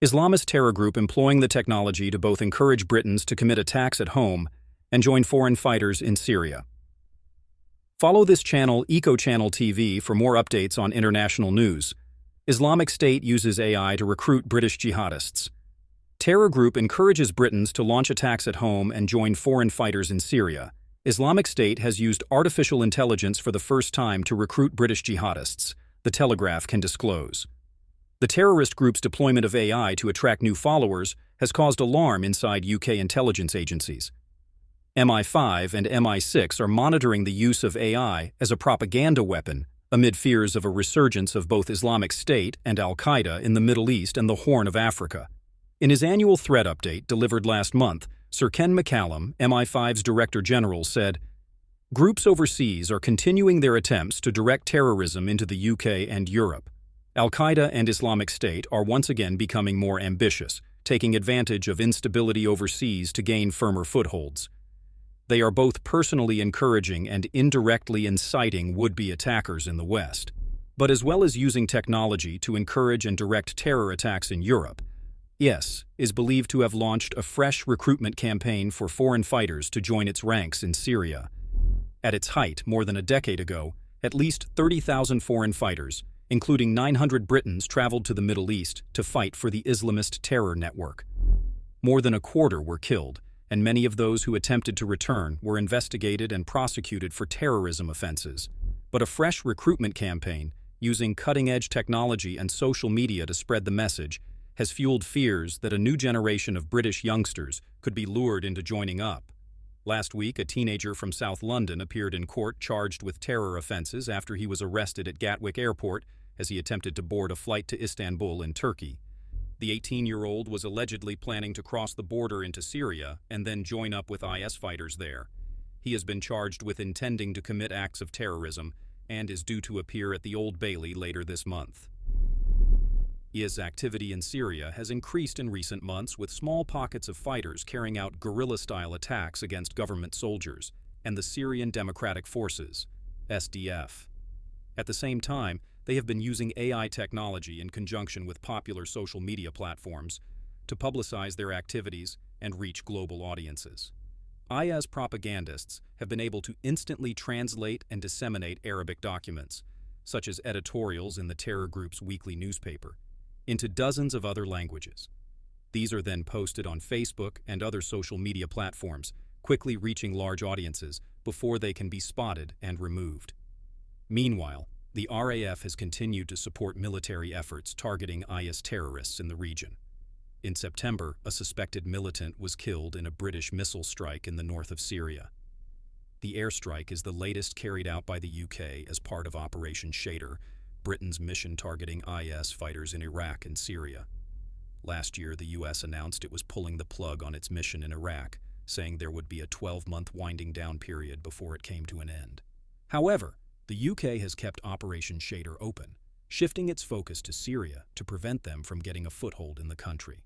Islamist terror group employing the technology to both encourage Britons to commit attacks at home and join foreign fighters in Syria. Follow this channel, Eco Channel TV, for more updates on international news. Islamic State uses AI to recruit British jihadists. Terror group encourages Britons to launch attacks at home and join foreign fighters in Syria. Islamic State has used artificial intelligence for the first time to recruit British jihadists, the Telegraph can disclose. The terrorist group's deployment of AI to attract new followers has caused alarm inside UK intelligence agencies. MI5 and MI6 are monitoring the use of AI as a propaganda weapon amid fears of a resurgence of both Islamic State and al-Qaeda in the Middle East and the Horn of Africa. In his annual threat update delivered last month, Sir Ken McCallum, MI5's Director General, said, "Groups overseas are continuing their attempts to direct terrorism into the UK and Europe. Al-Qaeda and Islamic State are once again becoming more ambitious, taking advantage of instability overseas to gain firmer footholds. They are both personally encouraging and indirectly inciting would-be attackers in the West, but as well as using technology to encourage and direct terror attacks in Europe. IS is believed to have launched a fresh recruitment campaign for foreign fighters to join its ranks in Syria. At its height, more than a decade ago, at least 30,000 foreign fighters, including 900 Britons, traveled to the Middle East to fight for the Islamist terror network. More than a quarter were killed, and many of those who attempted to return were investigated and prosecuted for terrorism offenses. But a fresh recruitment campaign, using cutting-edge technology and social media to spread the message, has fueled fears that a new generation of British youngsters could be lured into joining up. Last week, a teenager from South London appeared in court charged with terror offenses after he was arrested at Gatwick Airport as he attempted to board a flight to Istanbul in Turkey. The 18-year-old was allegedly planning to cross the border into Syria and then join up with IS fighters there. He has been charged with intending to commit acts of terrorism and is due to appear at the Old Bailey later this month. IS activity in Syria has increased in recent months, with small pockets of fighters carrying out guerrilla-style attacks against government soldiers and the Syrian Democratic Forces, SDF. At the same time, they have been using AI technology in conjunction with popular social media platforms to publicize their activities and reach global audiences. IS propagandists have been able to instantly translate and disseminate Arabic documents, such as editorials in the terror group's weekly newspaper, into dozens of other languages. These are then posted on Facebook and other social media platforms, quickly reaching large audiences before they can be spotted and removed. Meanwhile, the RAF has continued to support military efforts targeting IS terrorists in the region. In September, a suspected militant was killed in a British missile strike in the north of Syria. The airstrike is the latest carried out by the UK as part of Operation Shader, Britain's mission targeting IS fighters in Iraq and Syria. Last year, the US announced it was pulling the plug on its mission in Iraq, saying there would be a 12-month winding down period before it came to an end. However, the UK has kept Operation Shader open, shifting its focus to Syria to prevent them from getting a foothold in the country.